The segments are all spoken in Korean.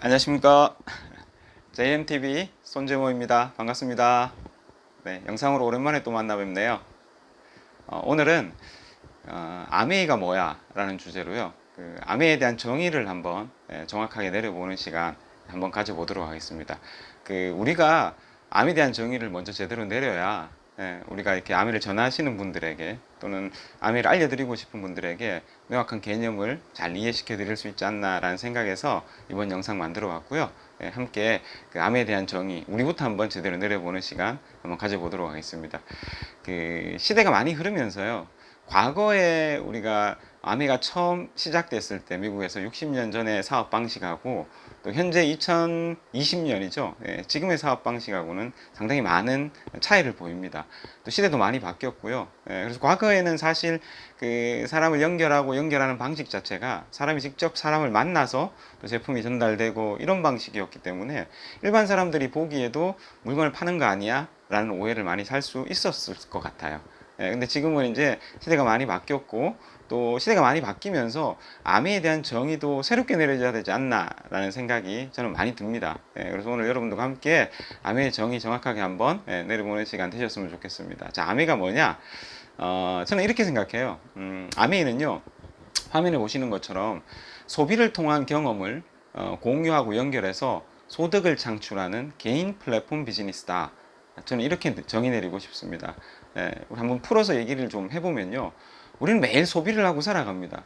안녕하십니까. JMTV 손재모입니다. 반갑습니다. 네, 영상으로 오랜만에 또 만나 뵙네요. 오늘은 아메이가 뭐야? 라는 주제로요. 아메이에 대한 정의를 한번 정확하게 내려보는 시간 한번 가져보도록 하겠습니다. 우리가 암에 대한 정의를 먼저 제대로 내려야 우리가 이렇게 암을 전하시는 분들에게 또는 암을 알려드리고 싶은 분들에게 명확한 개념을 잘 이해시켜 드릴 수 있지 않나라는 생각에서 이번 영상 만들어 봤고요. 함께 암에 대한 정의, 우리부터 한번 제대로 내려보는 시간 한번 가져보도록 하겠습니다. 시대가 많이 흐르면서요. 과거에 우리가 아메가 처음 시작됐을 때 미국에서 60년 전의 사업 방식하고 또 현재 2020년이죠. 지금의 사업 방식하고는 상당히 많은 차이를 보입니다. 또 시대도 많이 바뀌었고요. 그래서 과거에는 사실 사람을 연결하는 방식 자체가 사람이 직접 사람을 만나서 또 제품이 전달되고 이런 방식이었기 때문에 일반 사람들이 보기에도 물건을 파는 거 아니야? 라는 오해를 많이 살 수 있었을 것 같아요. 근데 지금은 이제 시대가 많이 바뀌었고 또 시대가 많이 바뀌면서 암에 대한 정의도 새롭게 내려져야 되지 않나라는 생각이 저는 많이 듭니다. 그래서 오늘 여러분들과 함께 암의 정의 정확하게 한번 내려보는 시간 되셨으면 좋겠습니다. 자, 암해가 뭐냐? 저는 이렇게 생각해요. 암해는요, 화면에 보시는 것처럼 소비를 통한 경험을 공유하고 연결해서 소득을 창출하는 개인 플랫폼 비즈니스다. 저는 이렇게 정의 내리고 싶습니다. 우리 한번 풀어서 얘기를 좀 해보면요. 우리는 매일 소비를 하고 살아갑니다.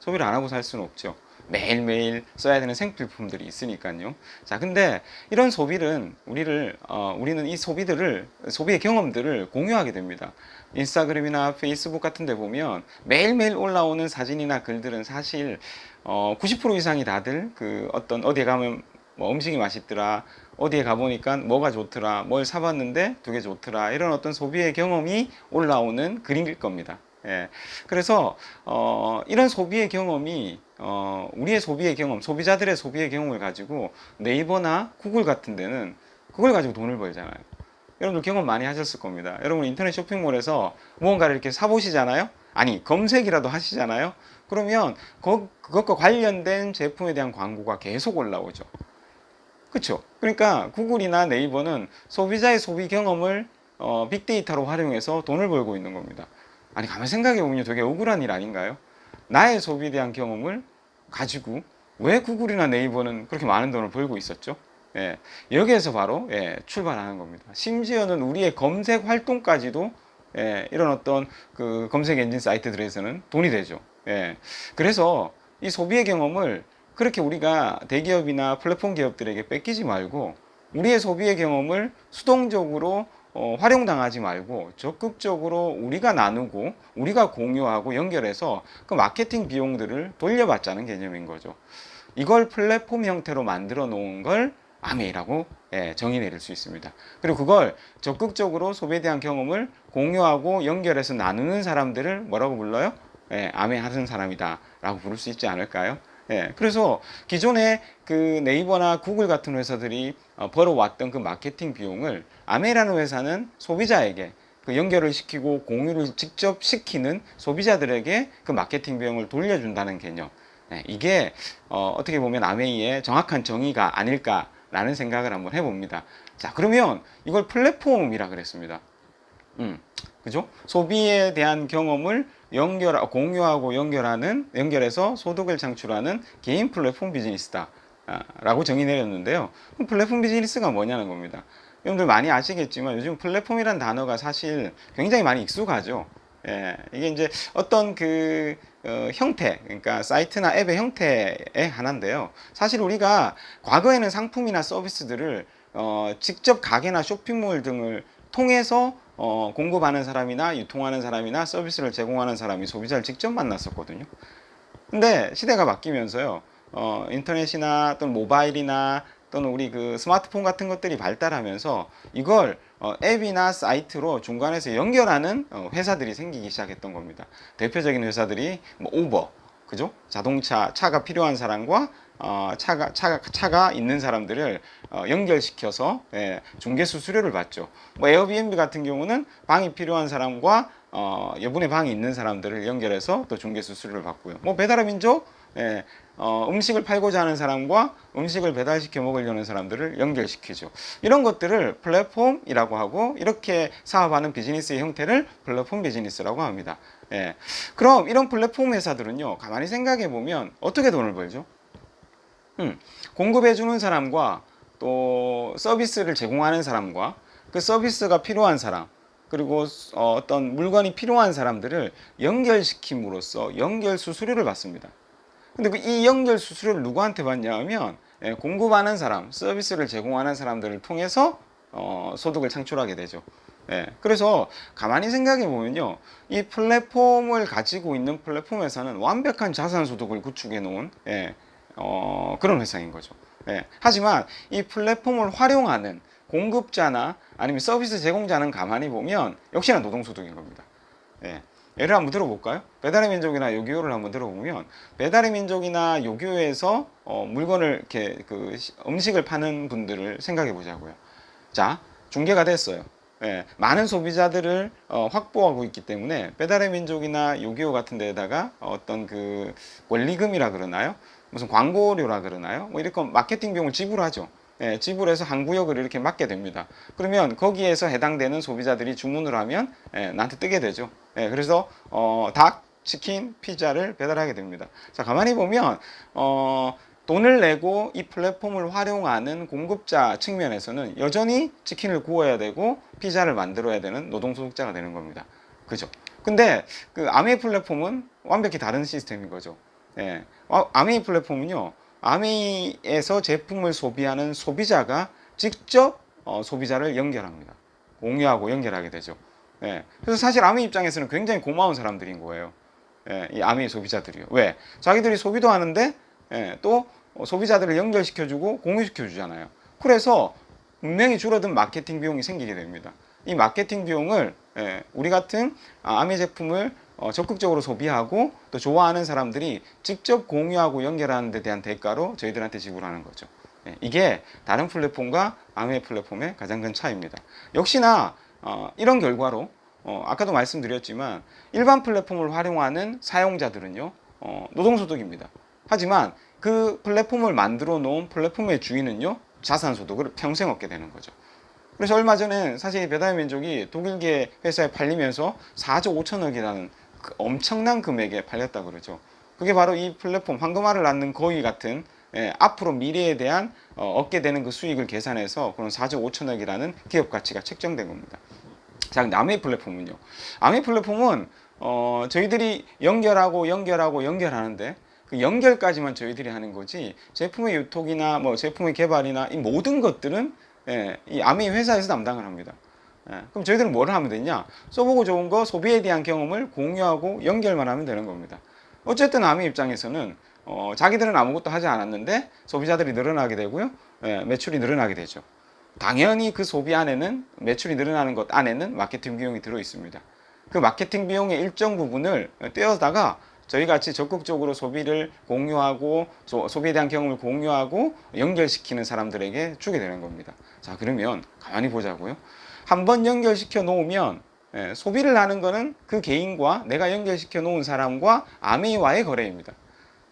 소비를 안 하고 살 수는 없죠. 매일매일 써야 되는 생필품들이 있으니까요. 자, 근데 이런 소비는 우리는 이 소비의 경험들을 공유하게 됩니다. 인스타그램이나 페이스북 같은 데 보면 매일매일 올라오는 사진이나 글들은 사실 90% 이상이 다들 어디에 가면 뭐 음식이 맛있더라, 어디에 가보니까 뭐가 좋더라, 뭘 사봤는데 되게 좋더라, 이런 어떤 소비의 경험이 올라오는 글일 겁니다. 그래서 이런 소비의 경험이 우리의 소비의 경험, 소비자들의 소비의 경험을 가지고 네이버나 구글 같은 데는 그걸 가지고 돈을 벌잖아요. 여러분들 경험 많이 하셨을 겁니다. 여러분 인터넷 쇼핑몰에서 무언가를 이렇게 사보시잖아요. 아니, 검색이라도 하시잖아요. 그러면 그것과 관련된 제품에 대한 광고가 계속 올라오죠. 그렇죠? 그러니까 구글이나 네이버는 소비자의 소비 경험을 빅데이터로 활용해서 돈을 벌고 있는 겁니다. 아니, 가만 생각해 보면 되게 억울한 일 아닌가요? 나의 소비에 대한 경험을 가지고 왜 구글이나 네이버는 그렇게 많은 돈을 벌고 있었죠? 여기에서 바로 출발하는 겁니다. 심지어는 우리의 검색 활동까지도 이런 어떤 검색 엔진 사이트들에서는 돈이 되죠. 그래서 이 소비의 경험을 그렇게 우리가 대기업이나 플랫폼 기업들에게 뺏기지 말고 우리의 소비의 경험을 수동적으로 활용당하지 말고 적극적으로 우리가 나누고 우리가 공유하고 연결해서 그 마케팅 비용들을 돌려받자는 개념인 거죠. 이걸 플랫폼 형태로 만들어 놓은 걸 아메이라고 정의 내릴 수 있습니다. 그리고 그걸 적극적으로 소비에 대한 경험을 공유하고 연결해서 나누는 사람들을 뭐라고 불러요? 아메이 하는 사람이다 라고 부를 수 있지 않을까요? 그래서 기존에 네이버나 구글 같은 회사들이 벌어왔던 그 마케팅 비용을 아메이라는 회사는 소비자에게 연결을 시키고 공유를 직접 시키는 소비자들에게 그 마케팅 비용을 돌려준다는 개념. 이게 어떻게 보면 아메이의 정확한 정의가 아닐까라는 생각을 한번 해봅니다. 자, 그러면 이걸 플랫폼이라 그랬습니다. 그죠? 소비에 대한 경험을 공유하고 연결해서 소득을 창출하는 개인 플랫폼 비즈니스다. 라고 정의 내렸는데요. 그럼 플랫폼 비즈니스가 뭐냐는 겁니다. 여러분들 많이 아시겠지만 요즘 플랫폼이란 단어가 사실 굉장히 많이 익숙하죠. 이게 이제 어떤 형태, 그러니까 사이트나 앱의 형태의 하나인데요. 사실 우리가 과거에는 상품이나 서비스들을 직접 가게나 쇼핑몰 등을 통해서 공급하는 사람이나 유통하는 사람이나 서비스를 제공하는 사람이 소비자를 직접 만났었거든요. 근데 시대가 바뀌면서요, 인터넷이나 또는 모바일이나 또는 우리 스마트폰 같은 것들이 발달하면서 이걸 앱이나 사이트로 중간에서 연결하는 회사들이 생기기 시작했던 겁니다. 대표적인 회사들이 뭐 우버, 그죠? 차가 필요한 사람과 차가 있는 사람들을 연결시켜서 중개 수수료를 받죠. 뭐 에어비앤비 같은 경우는 방이 필요한 사람과 여분의 방이 있는 사람들을 연결해서 또 중개 수수료를 받고요. 뭐 배달의 민족 예, 음식을 팔고자 하는 사람과 음식을 배달시켜 먹으려는 사람들을 연결시키죠. 이런 것들을 플랫폼이라고 하고, 이렇게 사업하는 비즈니스의 형태를 플랫폼 비즈니스라고 합니다. 예, 그럼 이런 플랫폼 회사들은요, 가만히 생각해 보면 어떻게 돈을 벌죠? 공급해주는 사람과 또 서비스를 제공하는 사람과 그 서비스가 필요한 사람, 그리고 어떤 물건이 필요한 사람들을 연결시킴으로써 연결 수수료를 받습니다. 근데 이 연결 수수료를 누구한테 받냐 하면, 공급하는 사람, 서비스를 제공하는 사람들을 통해서 소득을 창출하게 되죠. 그래서 가만히 생각해 보면요, 이 플랫폼을 가지고 있는 플랫폼 회사는 완벽한 자산 소득을 구축해 놓은 그런 회사인 거죠. 하지만 이 플랫폼을 활용하는 공급자나 아니면 서비스 제공자는 가만히 보면 역시나 노동소득인 겁니다. 예를 한번 들어볼까요? 배달의 민족이나 요기요를 한번 들어보면, 배달의 민족이나 요기요에서 물건을 이렇게 음식을 파는 분들을 생각해 보자고요. 자, 중개가 됐어요. 많은 소비자들을 확보하고 있기 때문에 배달의 민족이나 요기요 같은 데다가 어떤 그 권리금이라 그러나요? 무슨 광고료라 그러나요? 뭐 이렇게 마케팅 비용을 지불하죠. 지불해서 한 구역을 이렇게 맡게 됩니다. 그러면 거기에서 해당되는 소비자들이 주문을 하면 나한테 뜨게 되죠. 그래서 닭, 치킨, 피자를 배달하게 됩니다. 자, 가만히 보면 돈을 내고 이 플랫폼을 활용하는 공급자 측면에서는 여전히 치킨을 구워야 되고 피자를 만들어야 되는 노동소득자가 되는 겁니다. 그죠? 근데 그 아메이 플랫폼은 완벽히 다른 시스템인 거죠. 아메이 플랫폼은요, 아메이에서 제품을 소비하는 소비자가 직접 소비자를 연결합니다. 공유하고 연결하게 되죠. 그래서 사실 아메이 입장에서는 굉장히 고마운 사람들인 거예요. 이 아메이 소비자들이요. 왜? 자기들이 소비도 하는데 또 소비자들을 연결시켜주고 공유시켜주잖아요. 그래서 분명히 줄어든 마케팅 비용이 생기게 됩니다. 이 마케팅 비용을 우리 같은 아메이 제품을 적극적으로 소비하고 또 좋아하는 사람들이 직접 공유하고 연결하는 데 대한 대가로 저희들한테 지불하는 거죠. 이게 다른 플랫폼과 아메이 플랫폼의 가장 큰 차이입니다. 역시나 이런 결과로 아까도 말씀드렸지만 일반 플랫폼을 활용하는 사용자들은요, 노동소득입니다. 하지만 그 플랫폼을 만들어 놓은 플랫폼의 주인은요, 자산소득을 평생 얻게 되는 거죠. 그래서 얼마 전에 사실 배달의 민족이 독일계 회사에 팔리면서 4조 5천억이라는 그 엄청난 금액에 팔렸다 그러죠. 그게 바로 이 플랫폼 황금알을 낳는 거위 같은 앞으로 미래에 대한 얻게 되는 그 수익을 계산해서 그런 4조 5천억이라는 기업 가치가 책정된 겁니다. 자, 근데 아메이 플랫폼은요. 아메이 플랫폼은 저희들이 연결하는데 그 연결까지만 저희들이 하는 거지, 제품의 유통이나 뭐 제품의 개발이나 이 모든 것들은 이 아메이 회사에서 담당을 합니다. 그럼 저희들은 뭘 하면 되냐? 써보고 좋은 거, 소비에 대한 경험을 공유하고 연결만 하면 되는 겁니다. 어쨌든 아메이 입장에서는 자기들은 아무것도 하지 않았는데 소비자들이 늘어나게 되고요, 매출이 늘어나게 되죠. 당연히 그 소비 안에는, 매출이 늘어나는 것 안에는 마케팅 비용이 들어 있습니다. 그 마케팅 비용의 일정 부분을 떼어다가 저희 같이 적극적으로 소비를 공유하고 소비에 대한 경험을 공유하고 연결시키는 사람들에게 주게 되는 겁니다. 자, 그러면 가만히 보자고요. 한번 연결시켜 놓으면 소비를 하는 거는 그 개인과 내가 연결시켜 놓은 사람과 아메이와의 거래입니다.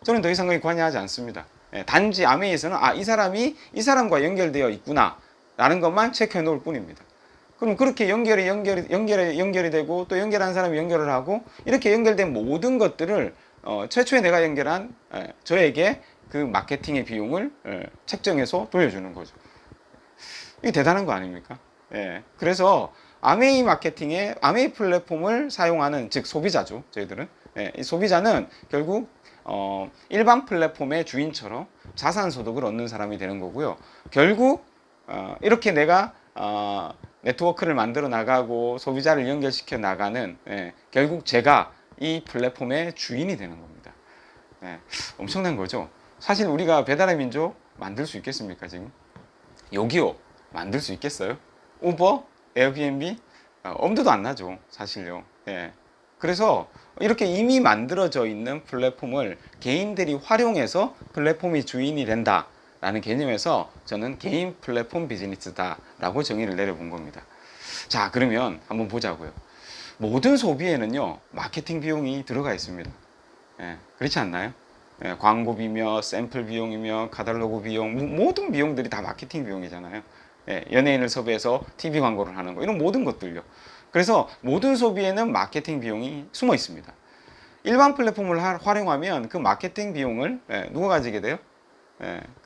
저는 더 이상 거기 관여하지 않습니다. 단지 아메이에서는 이 사람이 이 사람과 연결되어 있구나 라는 것만 체크해 놓을 뿐입니다. 그럼 그렇게 연결이 되고 또 연결한 사람이 연결을 하고 이렇게 연결된 모든 것들을 최초에 내가 연결한 저에게 그 마케팅의 비용을 책정해서 돌려주는 거죠. 이게 대단한 거 아닙니까? 그래서 아메이 마케팅의 아메이 플랫폼을 사용하는, 즉 소비자죠. 저희들은 이 소비자는 결국 일반 플랫폼의 주인처럼 자산 소득을 얻는 사람이 되는 거고요. 결국 이렇게 내가 네트워크를 만들어 나가고 소비자를 연결시켜 나가는, 결국 제가 이 플랫폼의 주인이 되는 겁니다. 엄청난 거죠. 사실 우리가 배달의 민족 만들 수 있겠습니까? 지금 요기요 만들 수 있겠어요? 우버, 에어비앤비 엄두도 안 나죠, 사실요. 그래서 이렇게 이미 만들어져 있는 플랫폼을 개인들이 활용해서 플랫폼이 주인이 된다 라는 개념에서 저는 개인 플랫폼 비즈니스다 라고 정의를 내려본 겁니다. 자, 그러면 한번 보자고요. 모든 소비에는요 마케팅 비용이 들어가 있습니다. 그렇지 않나요? 광고비며 샘플 비용이며 카탈로그 비용, 모든 비용들이 다 마케팅 비용이잖아요. 연예인을 섭외해서 TV 광고를 하는 거, 이런 모든 것들요. 그래서 모든 소비에는 마케팅 비용이 숨어 있습니다. 일반 플랫폼을 활용하면 그 마케팅 비용을 누가 가지게 돼요?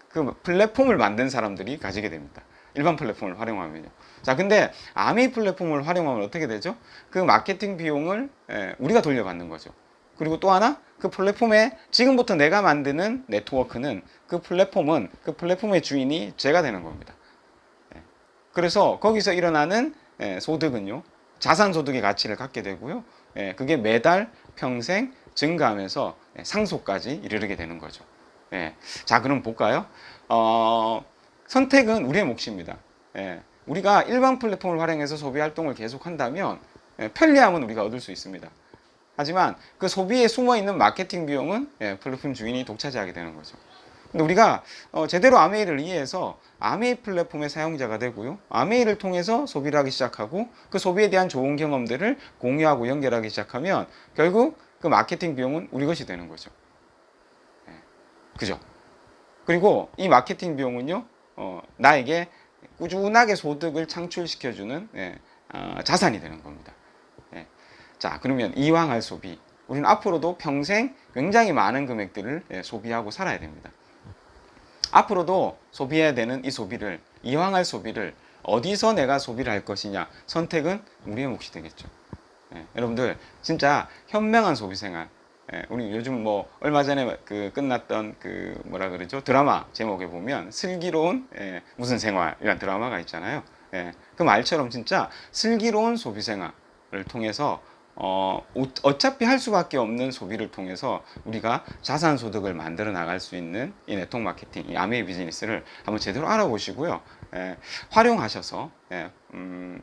그 플랫폼을 만든 사람들이 가지게 됩니다. 일반 플랫폼을 활용하면요. 자, 근데 아메이 플랫폼을 활용하면 어떻게 되죠? 그 마케팅 비용을 우리가 돌려받는 거죠. 그리고 또 하나, 그 플랫폼에 지금부터 내가 만드는 네트워크는, 그 플랫폼의 주인이 제가 되는 겁니다. 그래서 거기서 일어나는 소득은요, 자산 소득의 가치를 갖게 되고요. 그게 매달 평생 증가하면서 상속까지 이르게 되는 거죠. 자, 그럼 볼까요? 선택은 우리의 몫입니다. 우리가 일반 플랫폼을 활용해서 소비 활동을 계속한다면 편리함은 우리가 얻을 수 있습니다. 하지만 그 소비에 숨어 있는 마케팅 비용은 플랫폼 주인이 독차지하게 되는 거죠. 근데 우리가 제대로 아메이를 이해해서 아메이 플랫폼의 사용자가 되고요, 아메이를 통해서 소비를 하기 시작하고 그 소비에 대한 좋은 경험들을 공유하고 연결하기 시작하면 결국 그 마케팅 비용은 우리 것이 되는 거죠. 그죠? 그리고 이 마케팅 비용은요, 나에게 꾸준하게 소득을 창출시켜주는 자산이 되는 겁니다. 자, 그러면 이왕 할 소비, 우리는 앞으로도 평생 굉장히 많은 금액들을 소비하고 살아야 됩니다. 앞으로도 소비해야 되는 이 소비를, 이왕 할 소비를 어디서 내가 소비를 할 것이냐, 선택은 우리의 몫이 되겠죠. 여러분들 진짜 현명한 소비 생활, 우리 요즘 뭐 얼마 전에 끝났던 뭐라 그러죠, 드라마 제목에 보면 슬기로운 무슨 생활이라는 드라마가 있잖아요. 그 말처럼 진짜 슬기로운 소비 생활을 통해서 어차피 할 수밖에 없는 소비를 통해서 우리가 자산 소득을 만들어 나갈 수 있는 이 네트워크 마케팅, 이 아메이 비즈니스를 한번 제대로 알아보시고요. 활용하셔서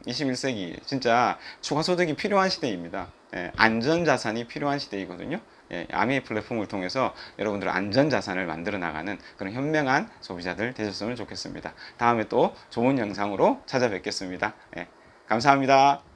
21세기 진짜 추가 소득이 필요한 시대입니다. 안전 자산이 필요한 시대이거든요. 아메이 플랫폼을 통해서 여러분들 안전 자산을 만들어 나가는 그런 현명한 소비자들 되셨으면 좋겠습니다. 다음에 또 좋은 영상으로 찾아뵙겠습니다. 감사합니다.